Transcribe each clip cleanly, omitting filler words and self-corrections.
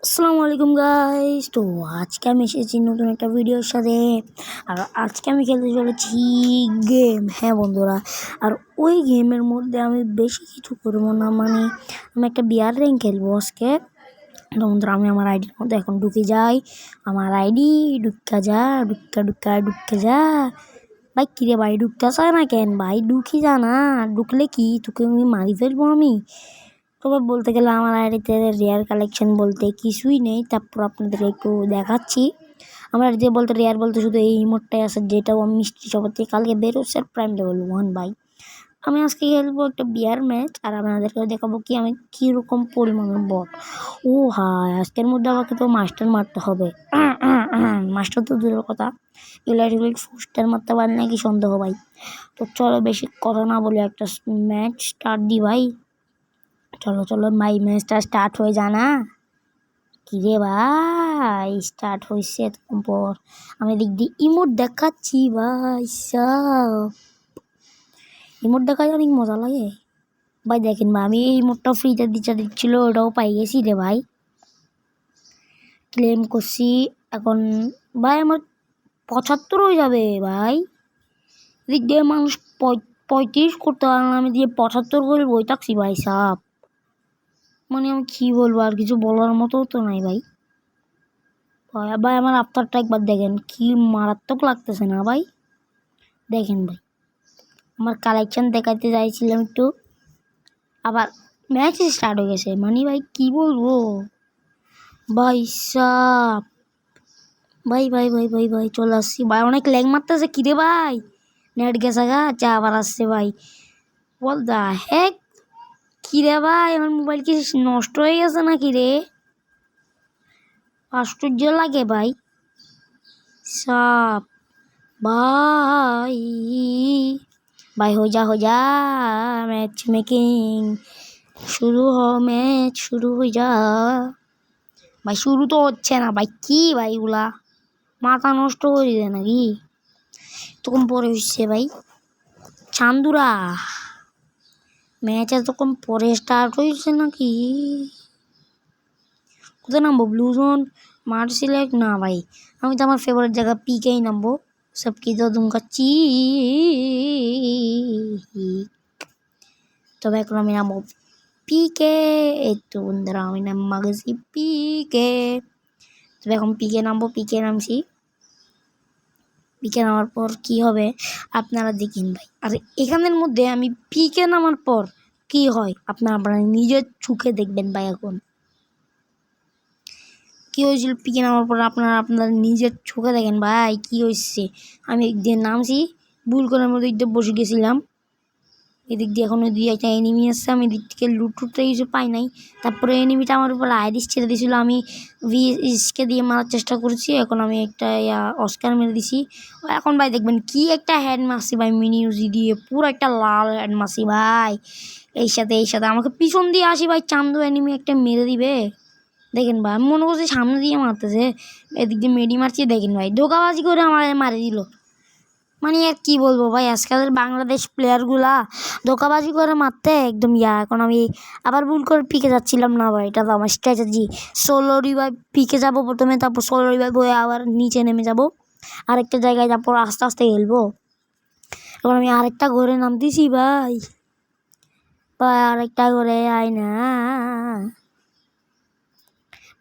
আসসালামু আলাইকুম গাইস। তো আজকে আমি এসেছি নতুন একটা ভিডিওর সাথে। আর আজকে আমি খেলতে চলেছি গেম। হ্যাঁ বন্ধুরা, আর ওই গেমের মধ্যে আমি বেশি কিছু করবো না, মানে আমি একটা বিয়ার র্যাঙ্ক খেলবো আজকে। তো বন্ধুরা, আমি আমার আইডির মধ্যে এখন ঢুকে যাই। আমার আইডি ঢুকা যা, ঢুকা যা। ভাই কিরে ভাই, ঢুকতে চায় না কেন ভাই? ঢুকি যা না, ঢুকলে কি তোকে আমি মারি ফেলবো আমি। তবে বলতে গেলে আমার আইডিতে রেয়ার কালেকশন বলতে কিছুই নেই। তারপর আপনাদেরকে একটু দেখাচ্ছি। আমার আইডিতে বলতে রেয়ার বলতে শুধু এই ইমোটটাই আছে, যেটাও আমি মিষ্টি সবার থেকে কালকে বেরোচ্ছে প্রাইম লেভেল 1 ভাই। আমি আজকে খেলবো একটা বিয়ার ম্যাচ, আর আপনাদেরকে দেখাবো কি আমি কীরকম পরিমাণের বট। ও হায়, আজকের মধ্যে আমাকে তো মাস্টার মারতে হবে। মাস্টার তো দূরের কথা, ইলেকট্রিক পোস্টার মারতে পারে নাকি সন্দেহ ভাই। তো চলো বেশি কথা না বলে একটা ম্যাচ স্টার্ট দিই ভাই। চলো চলো ভাই, ম্যাচটা স্টার্ট হয়ে জানা। কিরে ভাই, স্টার্ট হয়েছে এতক্ষণ পর। আমি দিক দিয়ে ইমোট দেখাচ্ছি ভাই সব। ইমোট দেখায় অনেক মজা লাগে ভাই। দেখেন ভাই, আমি এই ইমোটটা ফ্রিতে দিচ্ছিল, ওটাও পাই গেছি রে ভাই। ক্লেম করছি এখন ভাই, আমার 75 হয়ে যাবে ভাই। এদিক দিয়ে মানুষ 35 করতে পারলাম, আমি দিয়ে 75 করে বই থাকছি ভাই সাপ। মানে আমি কি বলবো, আর কিছু বলার মতো তো নাই ভাই। ভাই আমার আফটারটা একবার দেখেন, কি মারাত্মক লাগতেছে না ভাই? দেখেন ভাই, আমার কালেকশন দেখাতে চাইছিলাম একটু, আবার ম্যাচ স্টার্ট হয়ে গেছে। মানে ভাই কি বলবো ভাই সাব। ভাই ভাই ভাই ভাই ভাই চলে আসছি ভাই। অনেক ল্যাগ মারতেছে কিরে ভাই, নেট গেছে গা চা আবার আসছে ভাই। বল দা হ্যাঁ, কিরে ভাই আমার মোবাইল কি নষ্ট হয়ে গেছে না কিরে? আশ্চর্য লাগে ভাই সাব। ভাই ভাই हो जा मैच मेकिंग শুরু ম্যাচ শুরু হয়ে যা ভাই। শুরু তো হচ্ছে না ভাই, কি ভাই এগুলা মাথা নষ্ট করে দেয় নাকি? তখন পরে হচ্ছে ভাই চান্দুরা, ম্যাচ এতক্ষণ পরে স্টার্ট হয়েছে নাকি? কোথায় নামবো? ব্লু জোন, মাঠ সিলেক্ট না ভাই, আমি তো আমার ফেভারিট জায়গা পিকেই নামবো। सबकी तो दूंगा তবে এখন আমি নামবো পিকে। এই তো বন্ধুরা, আমি নামা গেছি পিকে। তবে এখন পিকে নামবো, পিকে নামছি। পিকে নামার পর কি হবে আপনারা দেখেন ভাই। আর এখানের মধ্যে আমি পিকে নামার পর কি হয় আপনারা নিজের চোখে দেখবেন ভাই। এখন কি হয়েছিল পিকে নামার পর আপনারা নিজের চোখে দেখেন ভাই কি হয়েছে। আমি একদিন নামছি, ভুল করার মধ্যে একটু বসে গেছিলাম। এদিক দিয়ে এখন ওই দিয়ে একটা এনিমি আসছে, আমি এদিক থেকে লুটুটটা কিছু পাই নাই। তারপরে এনিমিটা আমার উপর আইরিস ছেড়ে দিয়েছিল, আমি ভিএসকে দিয়ে মারার চেষ্টা করেছি। এখন আমি একটা অস্কার মেরে দিছি। এখন ভাই দেখবেন কি একটা হেড মারছি ভাই, মিনি ইউজি দিয়ে পুরো একটা লাল হেড মারছি ভাই। এই সাথে আমাকে পিছন দিয়ে আসি ভাই, চান্দু এনিমি একটা মেরে দিবে। দেখেন ভাই, আমি মনে করছি সামনে দিয়ে মারতেছে, এদিক দিয়ে মেডি মারছি। দেখেন ভাই ধোকাবাজি করে আমার মারি দিল। মানে আর কি বলবো ভাই, আজকালের বাংলাদেশ প্লেয়ারগুলা ধোকাবাজি করে মারতে একদম এখন আমি আবার ভুল করে পিকে যাচ্ছিলাম না ভাই, এটা তো আমার স্ট্র্যাটেজি। 16 রিভাইভ পিকে যাবো প্রথমে, তারপর 16 রিভাইভ হয়ে আবার নিচে নেমে যাব, আরেকটা জায়গায়, তারপর আস্তে আস্তে খেলবো। এবার আমি আরেকটা ঘরে নামতেছি ভাই। ভাই আরেকটা ঘরে আয় না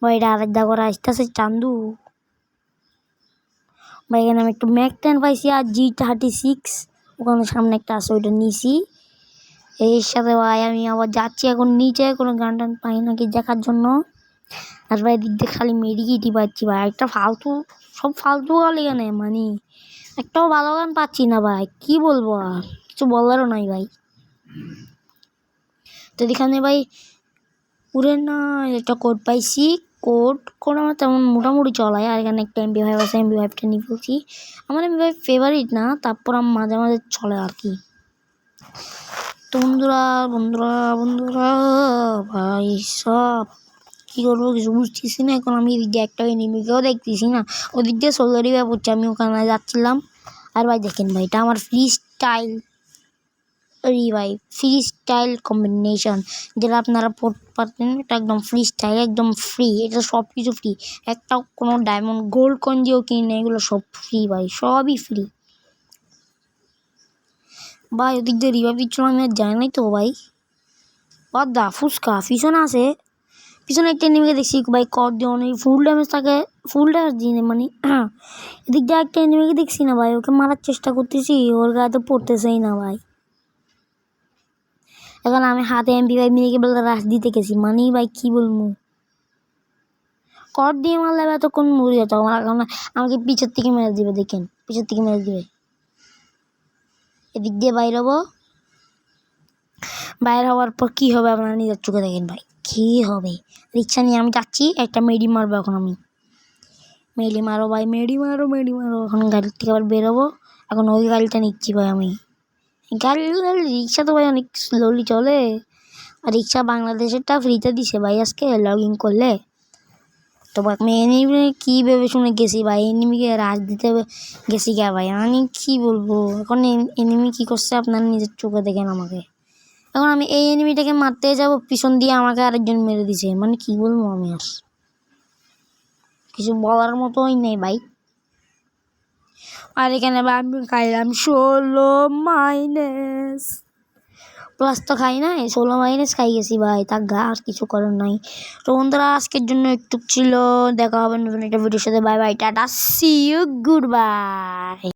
ভাই, এটা আরেকটা ঘরে আসতেছে চান্দু ভাই। এখানে আমি একটু ম্যাক 10 পাইছি আর G36, ওখানে সামনে একটা আছে ওইটা নিছি। এর সাথে ভাই আমি আবার যাচ্ছি এখন নিচে, কোনো গান টান পাই নাকি দেখার জন্য। আর ভাই দিক দিয়ে খালি মেডিকিটি পাচ্ছি ভাই, একটা ফালতু সব ফালতু গাল এখানে, মানে একটাও ভালো গান পাচ্ছি না ভাই। কি বলবো, আর কিছু বলারও নাই ভাই। তো এখানে ভাই পুরে না একটা কোড পাইছি, কোড আমার তেমন মোটামুটি চলায়। আর এখানে একটা MP5 আছে, MP5টা নিয়ে ফেলছি। আমার MP5 ফেভারিট না, তারপর আমার মাঝে মাঝে চলে আর কি। তো বন্ধুরা ভাই সব কী করবো কিছু বুঝতেছি না। এখন আমি এদিক দিয়ে একটা এনিমিকেও দেখতেছি না, ওদিক দিয়ে 16 রিভাইভ হচ্ছে, আমি ওখানে যাচ্ছিলাম। আর ভাই দেখেন ভাই, এটা আমার ফ্রি স্টাইল ভাই ফ্রি স্টাইল কম্বিনেশন, যেটা আপনারা পড়তে পারতেন, এটা একদম ফ্রি স্টাইল, একদম ফ্রি, এটা সব কিছু ফ্রি। একটা কোনো ডায়মন্ড গোল্ড কয়েন দিয়েও কিনে, এগুলো সব ফ্রি ভাই, সবই ফ্রি ভাই। ওদিক দিয়ে রিভাইভ দিচ্ছিল, আমি আর জানি নাই তো ভাই। দা ফুচকা পিছনে আছে, পিছনে একটা এনিমিকে দেখছি ভাই, কর দিয়ে অনেক ফুল ড্যামেজ থাকে, ফুল ড্যামেজ দিয়ে মানে এদিক দিয়ে একটা এনিমিকে দেখছি না ভাই, ওকে মারার চেষ্টা করতেছি, ওর গায়ে তো পড়তেছেই না ভাই। এখন আমি হাতে MP5 নিয়ে বলতে রাশ দিতে গেছি, মানেই ভাই কি বলবো, কর দিয়ে মারলে এতক্ষণ মরে যেত আমার। আমাকে পিছের থেকে মেরে দিবে, দেখেন পিছের থেকে মেরে দিবে। এদিক দিয়ে বাইর হবো, বাইর হওয়ার পর কি হবে আপনারা নিজের চোখে দেখেন ভাই, কি হবে। রিক্সা নিয়ে আমি যাচ্ছি, একটা মেডি মারবো এখন আমি, মেডি মারো ভাই, মেডি মারো মেডি মারো। এখন গাড়ির থেকে আবার বেরোবো, এখন ওই গাড়িটা নিচ্ছি ভাই আমি। রিক্সা তো ভাই অনেক স্লোলি চলে, আর রিক্সা বাংলাদেশেরটা ফ্রিতে দিছে ভাই আজকে লগ ইন করলে। তো আমি এনিমি কি ভেবে শুনে গেছি ভাই, এনিমিকে রাজ দিতে গেছি গা ভাই, আমি কি বলবো। এখন এনিমি কি করছে আপনারা নিজের চোখে দেখেন আমাকে। এখন আমি এই এনিমিটাকে মারতে যাব, পিছন দিয়ে আমাকে আরেকজন মেরে দিছে, মানে কি বলবো আমি, আর কিছু বলার মতোই নেই ভাই। আর এখানে আমি খাইলাম 16 মাইনাস প্লাস, তো খাই নাই, 16 মাইনাস খাই গেছি ভাই, তা গা আর কিছু করার নাই। তো বন্ধুরা আজকের জন্য একটু ছিল, দেখা হবে নতুন একটা ভিডিওর সাথে। Bye bye, tata, see you, good by.